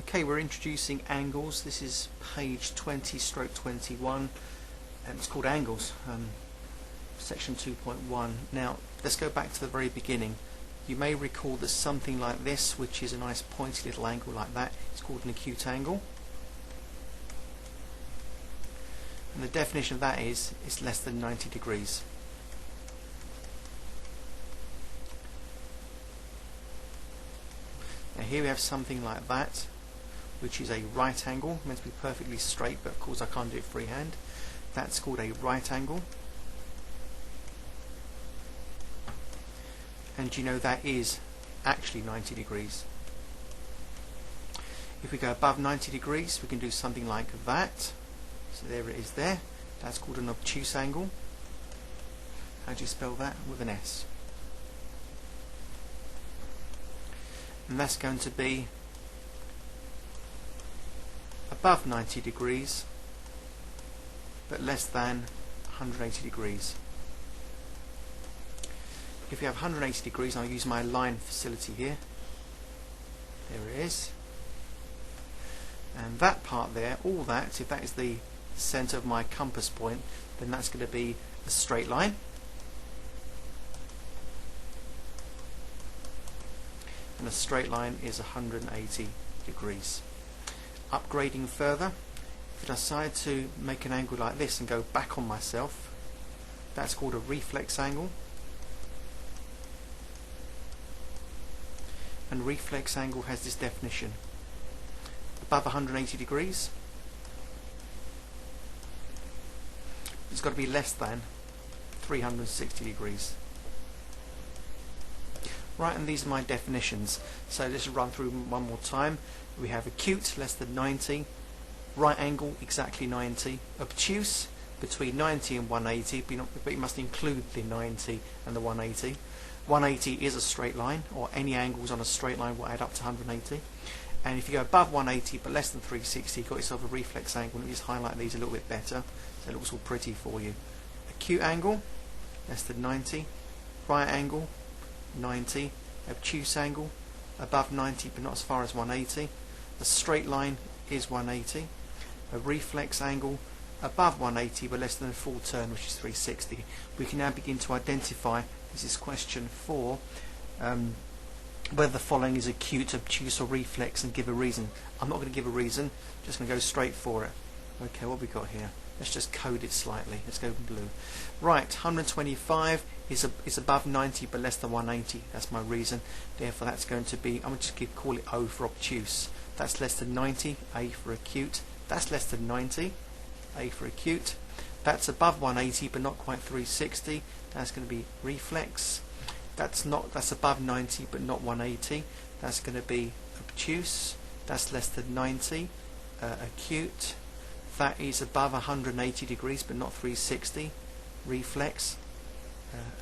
Okay, we're introducing angles. This is page 20/21 and it's called angles, section 2.1. Now let's go back to the very beginning. You may recall that something like this, which is a nice pointy little angle like that, is called an acute angle. And the definition of that is it's less than 90 degrees. Now here we have something like that, which is a right angle, meant to be perfectly straight, but of course I can't do it freehand. That's called a right angle. And you know that is actually 90 degrees. If we go above 90 degrees, we can do something like that. So there it is there. That's called an obtuse angle. How do you spell that? With an S. And that's going to be above 90 degrees but less than 180 degrees. If you have 180 degrees, I'll use my line facility here. There it is. And that part there, all that, if that is the centre of my compass point, then that's going to be a straight line. And a straight line is 180 degrees. Upgrading further, if I decide to make an angle like this and go back on myself, that's called a reflex angle. And reflex angle has this definition: above 180 degrees, it's got to be less than 360 degrees. Right, and these are my definitions. So let's run through one more time. We have acute, less than 90. Right angle, exactly 90. Obtuse, between 90 and 180, but you must include the 90 and the 180. 180 is a straight line, or any angles on a straight line will add up to 180. And if you go above 180 but less than 360, you've got yourself a reflex angle. Let me just highlight these a little bit better so it looks all pretty for you. Acute angle, less than 90. Right angle, 90. Obtuse angle, above 90 but not as far as 180. A straight line is 180. A reflex angle, above 180 but less than a full turn, which is 360. We can now begin to identify, this is question 4, whether the following is acute, obtuse or reflex, and give a reason. I'm not going to give a reason, just going to go straight for it. Okay, what have we got here? Let's just code it slightly. Let's go blue. Right, 125 is above 90 but less than 180. That's my reason. Therefore that's going to be, I'm going to just call it O for obtuse. That's less than 90, A for acute. That's less than 90, A for acute. That's above 180 but not quite 360. That's going to be reflex. That's above 90 but not 180. That's going to be obtuse. That's less than 90, acute. That is above 180 degrees but not 360, reflex.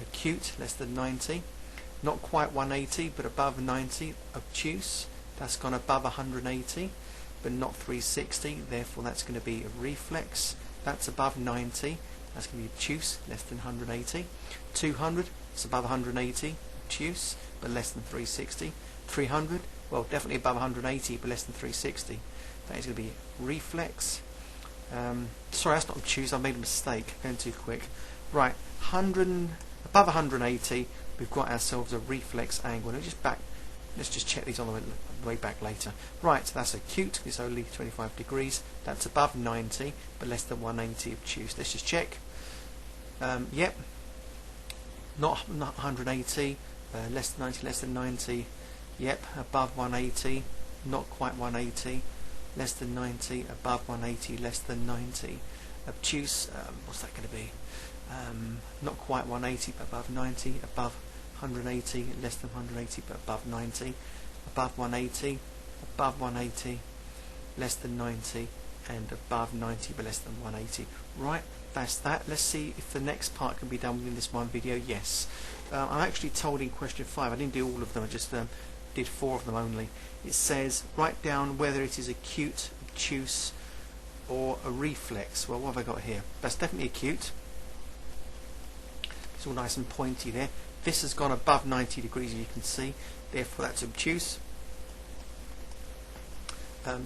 Acute, less than 90. Not quite 180 but above 90, obtuse. That's gone above 180 but not 360, therefore that's going to be a reflex. That's above 90, that's going to be obtuse, less than 180. 200, it's above 180, obtuse, but less than 360. 300, well, definitely above 180 but less than 360. That is going to be reflex. Sorry, that's not obtuse, I made a mistake, going too quick. Right, above 180, we've got ourselves a reflex angle. Let's just check these on the way back later. Right, so that's acute, it's only 25 degrees. That's above 90 but less than 180 obtuse. Let's just check. Yep, not 180, less than 90, less than 90. Yep, above 180, not quite 180, less than 90, above 180, less than 90. Obtuse, what's that going to be? Not quite 180 but above 90, above 180, less than 180 but above 90, above 180, above 180, less than 90, and above 90 but less than 180. Right, that's that. Let's see if the next part can be done within this one video. Yes. I'm actually told in question 5, I didn't do all of them, I just did 4 of them only. It says write down whether it is acute, obtuse or a reflex. Well, what have I got here? That's definitely acute. It's all nice and pointy there. This has gone above 90 degrees, as you can see, therefore that's obtuse.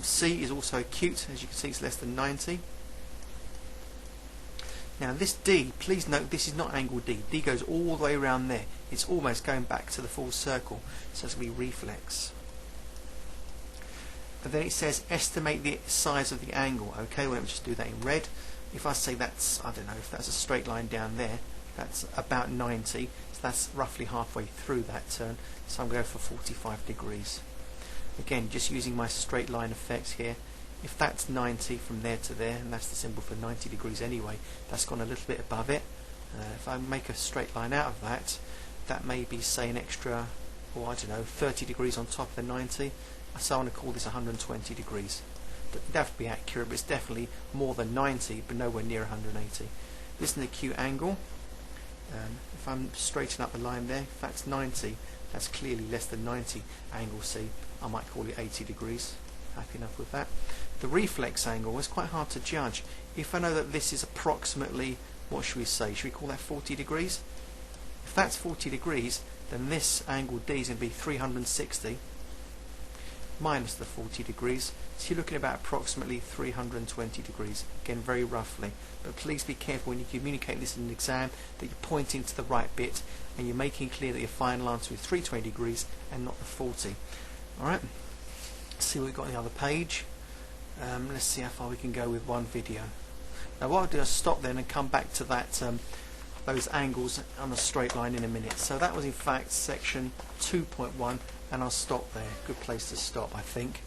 C is also acute, as you can see it's less than 90. Now this D, please note this is not angle D. D goes all the way around there. It's almost going back to the full circle, so it's going to be reflex. And then it says estimate the size of the angle. Okay, well, let me just do that in red. If I say that's, I don't know, if that's a straight line down there, that's about 90, so that's roughly halfway through that turn, so I'm going for 45 degrees. Again, just using my straight line effects here. If that's 90 from there to there, and that's the symbol for 90 degrees anyway, that's gone a little bit above it. If I make a straight line out of that, that may be, say, an extra, or I don't know, 30 degrees on top of the 90. So I want to call this 120 degrees. It doesn't have to be accurate, but it's definitely more than 90, but nowhere near 180. This is an acute angle. If I'm straightening up the line there, if that's 90, that's clearly less than 90 angle C. I might call it 80 degrees. Happy enough with that. The reflex angle is quite hard to judge. If I know that this is approximately, what should we say? Should we call that 40 degrees? If that's 40 degrees, then this angle D is going to be 360 minus the 40 degrees. So you're looking at about approximately 320 degrees. Again, very roughly. But please be careful when you communicate this in an exam that you're pointing to the right bit and you're making clear that your final answer is 320 degrees and not the 40. Alright, let's see what we've got on the other page. Let's see how far we can go with one video. Now what I'll do is stop then and come back to that those angles on a straight line in a minute. So that was in fact section 2.1, and I'll stop there. Good place to stop, I think.